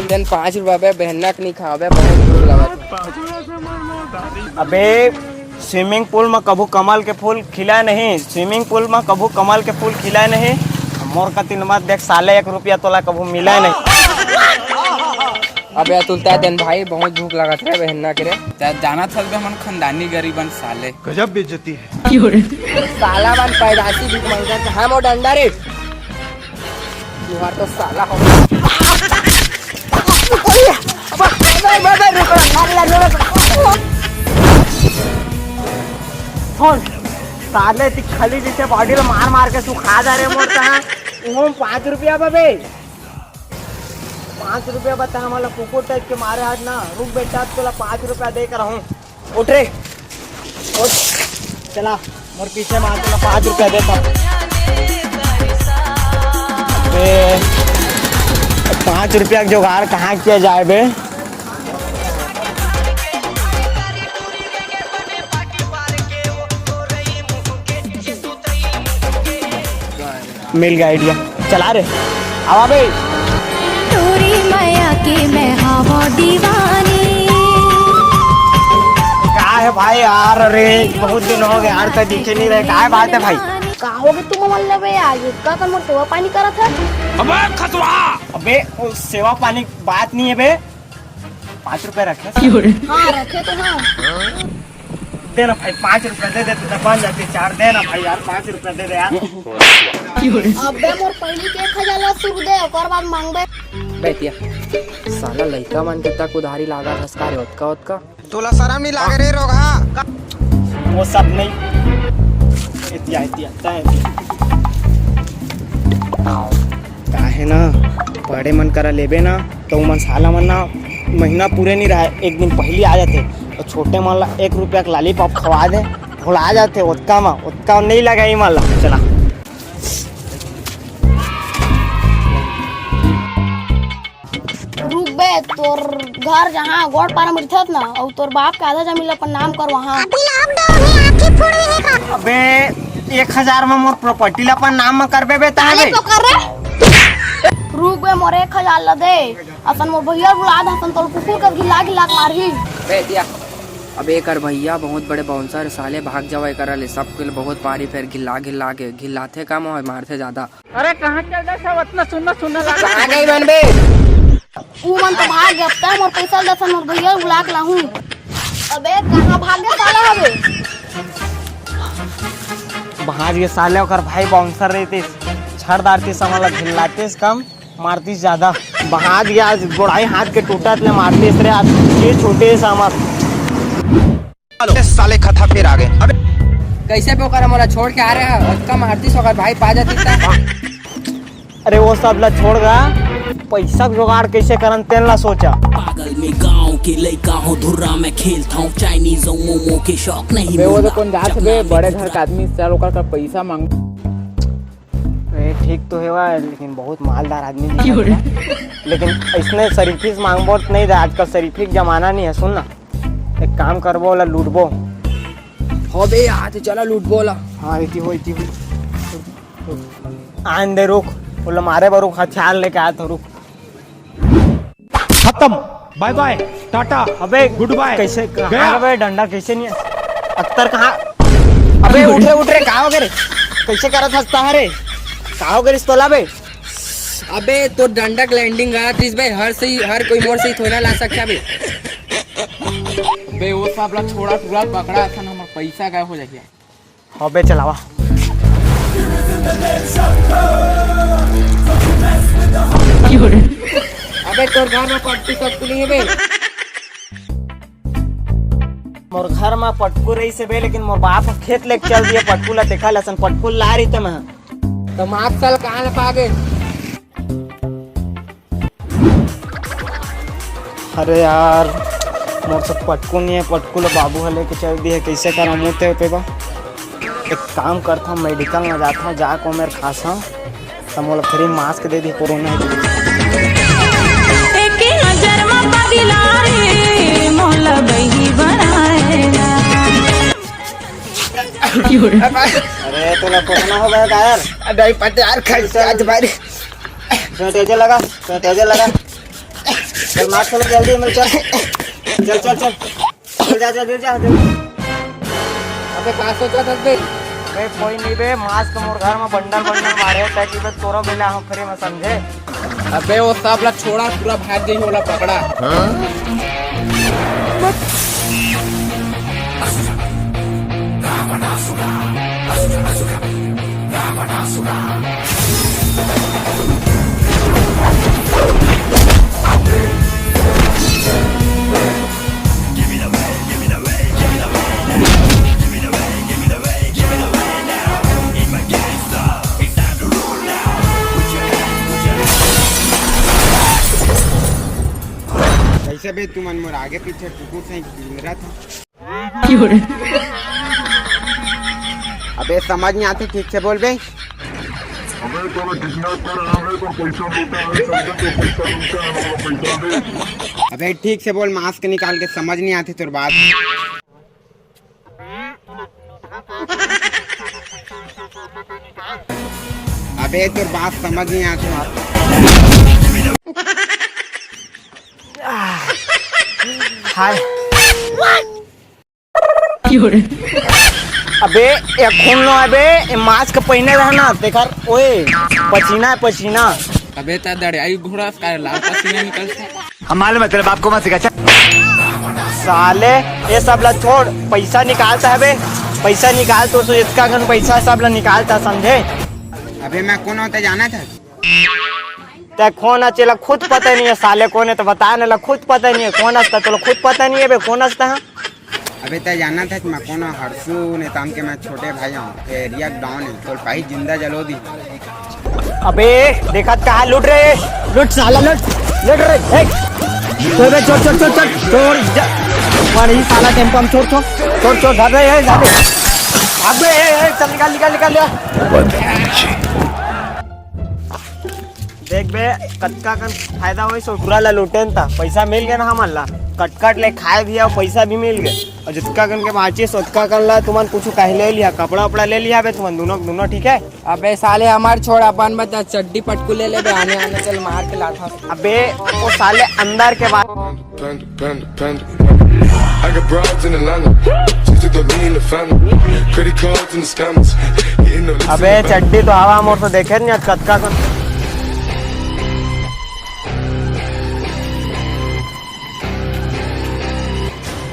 Then 5 रुपया पे बहना के नहीं खावे, बहुत भूख लगा। अबे स्विमिंग पूल में कभू कमल के फूल खिला नहीं, स्विमिंग पूल में कभू कमल के फूल खिला नहीं। मोर का तीन मत देख साले 1 रुपया तोला कभू मिला नहीं। अबे तुलता देन भाई बहुत भूख लगा था बहना के रे। जाना था मन खानदानी गरीबन साले गजब बेइज्जती है। साला बन पैदाशी भूख मांगता था हम और डंडा रे तो साला हो। साले खाली जैसे बॉडी में मार मार के तू खा जा रहे मोर कहाँ 5 रुपया बे 5 रुपया बता हमारा कुकुर टाइप के मारे हाथ ना। रुक बेटा तोला 5 रुपया दे कर हूँ। उठ रे उठ चला मोर पीछे मार तोला 5 रुपया देता। 5 रुपया का जुगाड़ कहाँ किया जाए बे। मिल गया आइडिया, चला रे आवा बे। तोरी माया के मैं हवा दीवानी। क्या है भाई यार, अरे बहुत दिन हो गए यार, कहीं दिखे नहीं रहे। क्या बात है भाई? कहोगे तुम मतलब आज का कर मोर सेवा पानी करा था। अबे खतवा अबे वो सेवा पानी बात नहीं है बे। 5 रुपए रखे। हाँ रखे तो हाँ। देना भाई 5 रुपए दे दे तो बन जाते 4। देना भाई यार 5 रुपए दे दे यार। अबे मोर पहली के 1000 ला शुरू दे और बाद मांगबे। बैठिया साला लइका मन के तक उधारी लागा धसकारे ओतका तोला शर्म नहीं लागे रे रोगा। वो सब नहीं इतिया काहे ना बड़े मन करा लेबे ना तो मन साला मन ना महीना पूरे नहीं रहा, एक दिन पहले आ जाते तो छोटे मन ला 1 रुपया का लॉलीपॉप खवा दे भुला जाते। उतका नहीं लगा ही मान ला। चला रुक बे तोर घर जहाँ गोड़ पारा में रहत ना और तोर बाप का आधा जमीन अपन नाम कर वहाँ। अबे 1000 में मोर प्रॉपर्टी ला अपन नाम में करबे बे ताले तो कर रे। रुक बे मोर 1000 ला दे असन मोर भैया बुला द असन तोर कुकुर का गिला मारही। बैठिया अब एकर भैया बहुत बड़े बाउंसर साले भाग जावे करले सब के बहुत पारी फिर घिल्ला के घिल्लाथे कम और मारथे ज्यादा। अरे कहाँ चल जा सब इतना सुनना लगा। कहां गई बनबे ऊ मन तो भाग गया तब मोर पैसा दसन मोर भैया बुला के लाहूं। अबे कहां भागे साला हवे। भाज के साले ओकर भाई बाउंसर रहते छड़ दारती समला झिल्लाते कम मारती ज्यादा। बहाज गया आज गोड़ाई हाथ के टूटत ले मारती रे आज ये छोटे सामर साले खथा फिर आ गए। अबे कैसे पे ओकर मोला छोड़ के आ रहे है ओतका मारती ओकर भाई पा जाती ता। अरे वो सब ला छोड़ गा पैसा जुगाड़ कैसे करन तेन ला सोचा। पागल में गांव के लइका हूँ धुर्रा में खेलता हूँ चाइनीज मोमो के शौक नहीं। वो तो कौन जात बे बड़े घर का आदमी चल ओकर का पैसा मांग। ठीक तो है लेकिन बहुत मालदार आदमी लेकिन इसने शरीफी से मांगबो नहीं था। आजकल शरीफी जमाना नहीं है। सुन ना एक काम करबो ला लूटबो हो बे आज चला लूट बोला। हाँ इति हो आन दे रुक बोला मारे बारू हथियार लेके आया तो रुक। खत्म बाय बाय टाटा अबे गुड बाय। कैसे गया। कहाँ बे डंडा कैसे नहीं है अख्तर कहाँ। अबे उठ रे कहाँ हो गए कैसे करत हंसता है रे कहाँ हो गए तोला बे। अबे तो डंडक लैंडिंग गया थी बे हर कोई मोर से ही थोड़ा ला सकता बे। बे वो सब ला छोड़ा टुरा पकड़ा था हमार पैसा गायब हो जाए। हाँ बे चलावा अबे तोर घर में पट्टी सब नहीं है बे। मोर घर में पटकू रही से बे लेकिन मोर बाप खेत लेके चल दिया पटकू ला देखा लसन पटकू ला रही तो मैं तो माप साल कहाँ ले पागे। अरे यार मोर सब पटकू नहीं है पटकू ला बाबू है लेके चल दिए कैसे करा मुँह पे बा। एक काम करता हूँ मेडिकल में जाता हूँ जाको मेरे खासा तो मोला फ्री मास्क दे दी कोरोना अरे तोला कोरोना हो गया यार। नहीं पता यार कैसे आज बारी तेजे लगा चल मार चलो जल्दी मिल चल चल चल चल चल जा जल्दी जा जल्दी। अबे का सोचा था बे? बे कोई नहीं बे, मास्क मोर घर में बंडल बंडल मारे ताकि बे तोरा मिला हम फ्री में समझे। अबे वो सब ला छोड़ा, पूरा भाग गई होला पकड़ा। कैसे बे तू मन मोर आगे पीछे टुकुर से गिरा था। अबे समझ नहीं आती, ठीक से बोल बे। अबे ठीक से बोल, मास्क निकाल के समझ नहीं आती तुर बात। अबे तुर बात समझ नहीं आती। हाय अबे ये खून लो अबे, ये मास्क पहने रहना तेकर ओए पसीना है पसीना। अबे ता दड़ाई घोड़ा का लाल पसीना निकलता। हम मालूम है तेरे बाप को मत सिखा। साले ये सब ला छोड़, पैसा निकालता है बे, पैसा निकाल तो इसका घन पैसा सब ला निकालता समझे। अबे मैं कौन होता जाना था? ते कौन है चला खुद पता नहीं है साले कौन है, तो बता ना खुद पता नहीं है कौन हंसता, तो खुद पता नहीं है बे कौन हंसता है। अबे तय जानना था मैं कौन हर्षू ने ताम के, मैं छोटे भाई हूँ, एरिया डाउन है, तो भाई जिंदा जलो दी। अबे देखा कहा लूट रहे, लूट साला लूट लूट रहे। छोड़ छोड़ छोड़ छोड़ छोड़ छोड़ ही साला टेम्पो हम छोड़ छोड़ छोड़ छोड़ धर रहे हैं। अबे चल निकाल निकाल निकाल। देख बे कटका का फायदा हुई सो पूरा ला लूटेन था, पैसा मिल गया ना हमारा, कटकट ले खाए भी और पैसा भी मिल गए। और जितका कन के बाची सोचका कर ला तुमन कुछ कह ले लिया, कपड़ा उपड़ा ले लिया बे तुमन दोनों दोनों ठीक है। अबे साले हमार छोड़, अपन बता चड्डी पटकू ले ले बे, आने आने चल मार के लाता। अबे वो साले अंदर के बाद I got broads in Atlanta, just to the lean the family, credit cards and the scammers, getting the अबे चड्डी तो हवा मोर तो देखे नहीं कटका कन।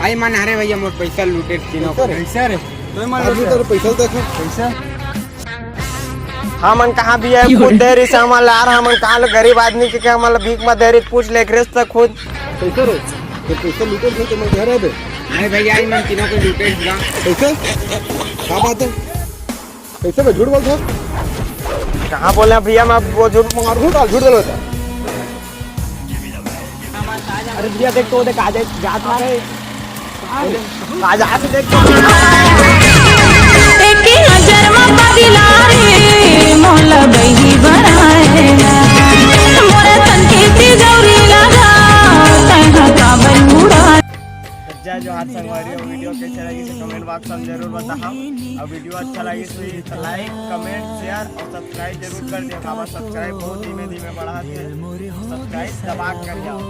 आई मन अरे भैया मोर पैसा लूटे तीनों को। कैसे रे? तो मन लूटे पैसा देखो पैसा। हमन कहाँ भी है खुद देरी से हमारे ला रहा, हमन कहाँ गरीब आदमी के क्या हमारे भीख में देरी पूछ ले तक खुद पैसा रो तो पैसा लूटे थे तो मैं घर है बे। अरे भैया आई मन तीनों को लूटे दिया पैसा। क्या बात है पैसा में झूठ बोल था? कहाँ बोले भैया मैं वो झूठ मार झूठ बोलो था। अरे भैया देख तो देख आज जात मारे आज आके देख तो एक नजर में बदला रे मोला बही बनाए मोरे तन के तिजौरी लगा तैहा काबल मुड़ा। जो हाथ संगवारी वीडियो कैसे लगी तो कमेंट बॉक्स में जरूर बताओ, और वीडियो अच्छा लगी तो लाइक कमेंट शेयर और सब्सक्राइब जरूर कर दिया। बाबा सब्सक्राइब बहुत धीमे धीमे बढ़ाते हैं, सब्सक्राइब दबा कर जाओ।